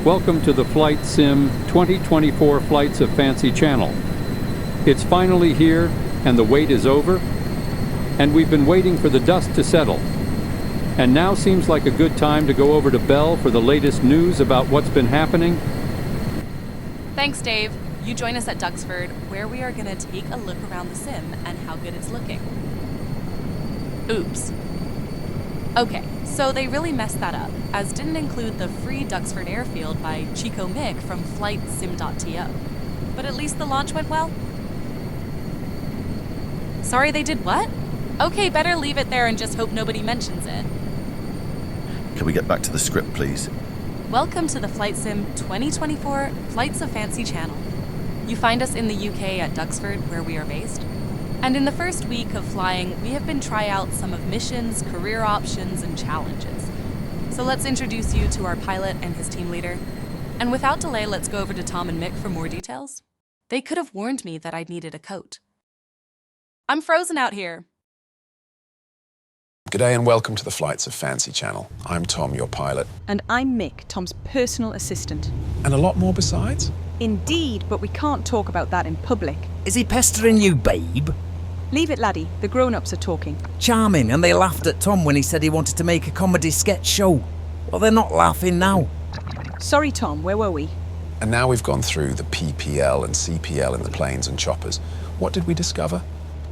Welcome to the Flight Sim 2024 Flights of Fancy channel. It's finally here, and the wait is over, and we've been waiting for the dust to settle. And now seems like a good time to go over to Bell for the latest news about what's been happening. Thanks, Dave. You join us at Duxford, where we are going to take a look around the sim and how good it's looking. Oops. Okay, so they really messed that up, as didn't include the free Duxford airfield by Chico Mick from flightsim.to. But at least the launch went well? Sorry, they did what? Okay, better leave it there and just hope nobody mentions it. Can we get back to the script, please? Welcome to the Flight Sim 2024 Flights of Fancy channel. You find us in the UK at Duxford, where we are based. And in the first week of flying, we have been trying out some of missions, career options, and challenges. So let's introduce you to our pilot and his team leader. And without delay, let's go over to Tom and Mick for more details. They could have warned me that I needed a coat. I'm frozen out here. G'day and welcome to the Flights of Fancy channel. I'm Tom, your pilot. And I'm Mick, Tom's personal assistant. And a lot more besides? Indeed, but we can't talk about that in public. Is he pestering you, babe? Leave it, laddie. The grown-ups are talking. Charming, and they laughed at Tom when he said he wanted to make a comedy sketch show. Well, they're not laughing now. Sorry, Tom, where were we? And now we've gone through the PPL and CPL in the planes and choppers. What did we discover?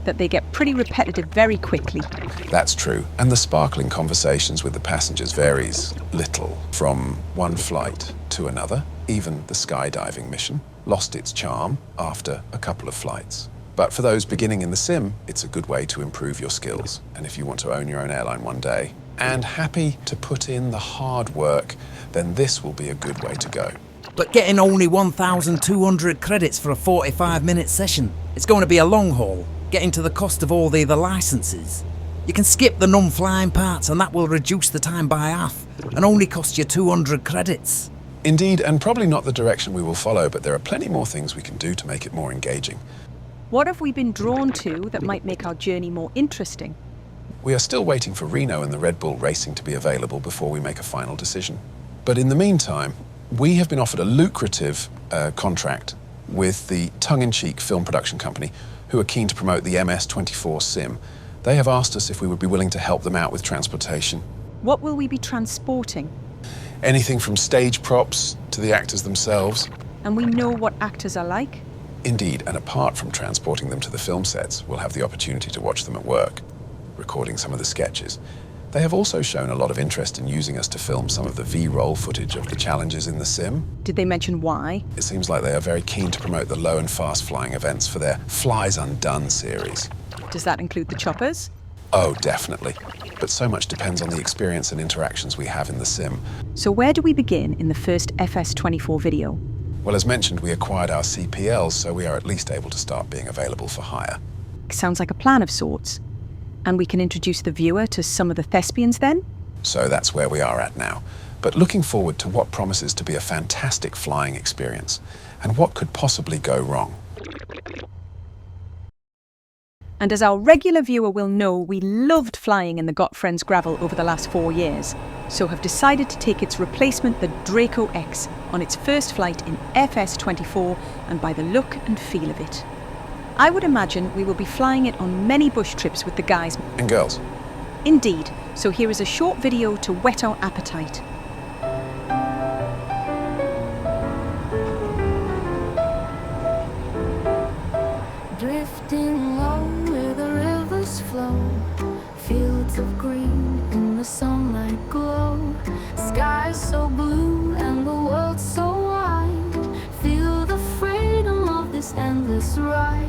That they get pretty repetitive very quickly. That's true. And the sparkling conversations with the passengers varies little from one flight to another. Even the skydiving mission lost its charm after a couple of flights. But for those beginning in the sim, it's a good way to improve your skills. And if you want to own your own airline one day and happy to put in the hard work, then this will be a good way to go. But getting only 1,200 credits for a 45-minute session, it's going to be a long haul, getting to the cost of all the other licenses. You can skip the non-flying parts and that will reduce the time by half and only cost you 200 credits. Indeed, and probably not the direction we will follow, but there are plenty more things we can do to make it more engaging. What have we been drawn to that might make our journey more interesting? We are still waiting for Reno and the Red Bull Racing to be available before we make a final decision. But in the meantime, we have been offered a lucrative contract with the tongue-in-cheek film production company who are keen to promote the MS-24 sim. They have asked us if we would be willing to help them out with transportation. What will we be transporting? Anything from stage props to the actors themselves. And we know what actors are like? Indeed, and apart from transporting them to the film sets, we'll have the opportunity to watch them at work, recording some of the sketches. They have also shown a lot of interest in using us to film some of the V-roll footage of the challenges in the sim. Did they mention why? It seems like they are very keen to promote the low and fast flying events for their Flies Undone series. Does that include the choppers? Oh, definitely. But so much depends on the experience and interactions we have in the sim. So where do we begin in the first FS24 video? Well, as mentioned, we acquired our CPLs, so we are at least able to start being available for hire. Sounds like a plan of sorts. And we can introduce the viewer to some of the thespians then? So that's where we are at now. But looking forward to what promises to be a fantastic flying experience. And what could possibly go wrong? And as our regular viewer will know, we loved flying in the Got Friends Gravel over the last 4 years, so have decided to take its replacement, the Draco X, on its first flight in FS24, and by the look and feel of it. I would imagine we will be flying it on many bush trips with the guys. And girls. Indeed, so here is a short video to whet our appetite. Drifting low where the rivers flow, fields of green in the sunlight glow, skies so blue and the world so wide. Feel the freedom of this endless ride,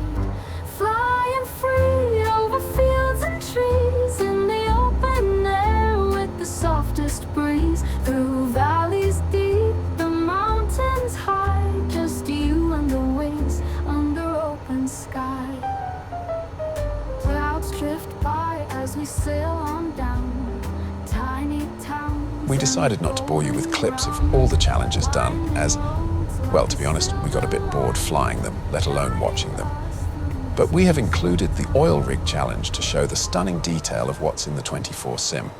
flying free over fields and trees in the open air with the softest breeze, through valleys deep, the mountains high, just you and the wings under open sky. Clouds drift by as we sail on down, tiny towns. We decided not to bore you with clips of all the challenges done as, well, to be honest, we got a bit bored flying them, let alone watching them. But we have included the oil rig challenge to show the stunning detail of what's in the 24 sim.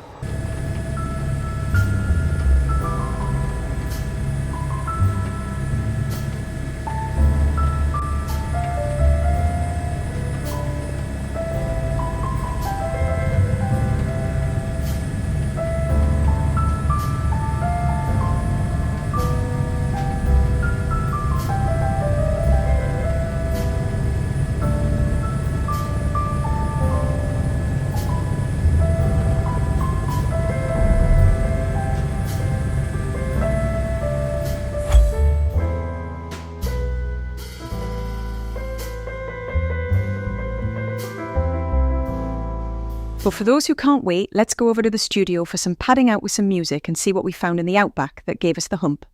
But for those who can't wait, let's go over to the studio for some padding out with some music and see what we found in the outback that gave us the hump.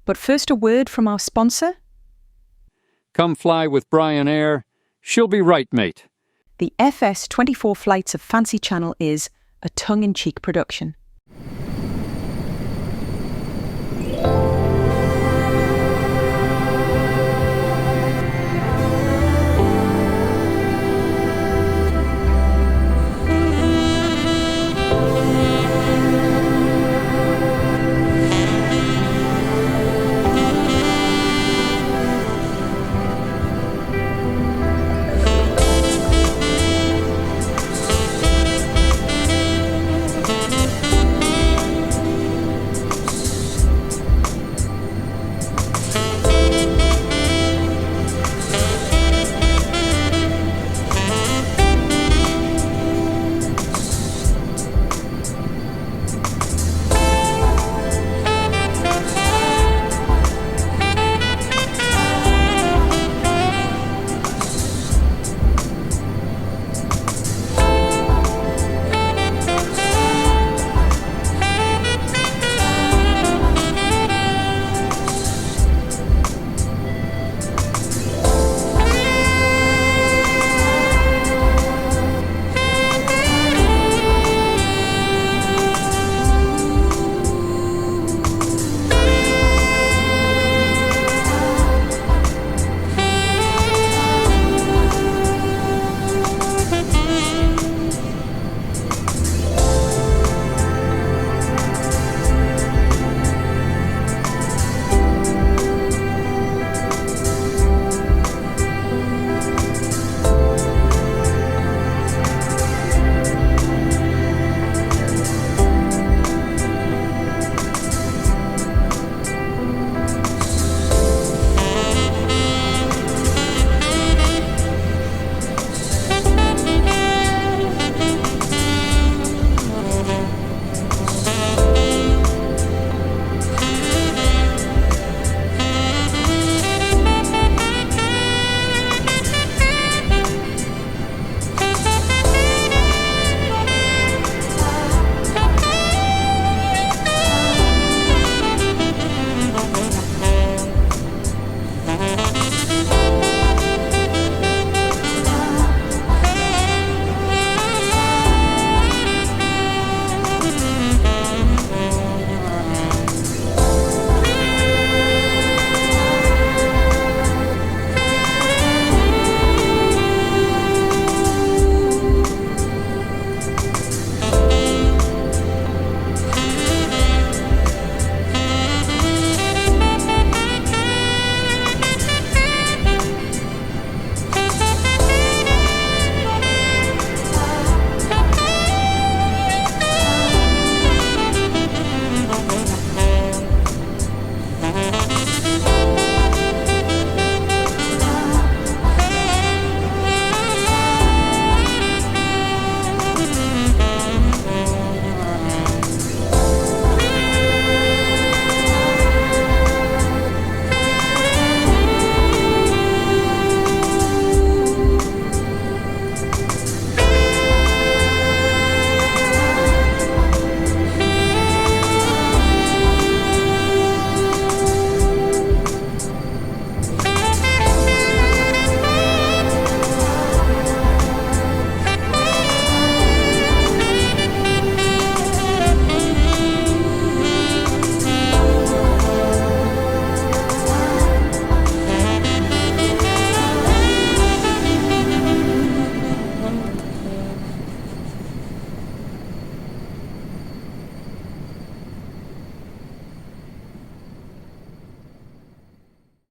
But first, a word from our sponsor. Come fly with Brian Air. She'll be right, mate. The FS 24 Flights of Fancy Channel is a tongue-in-cheek production.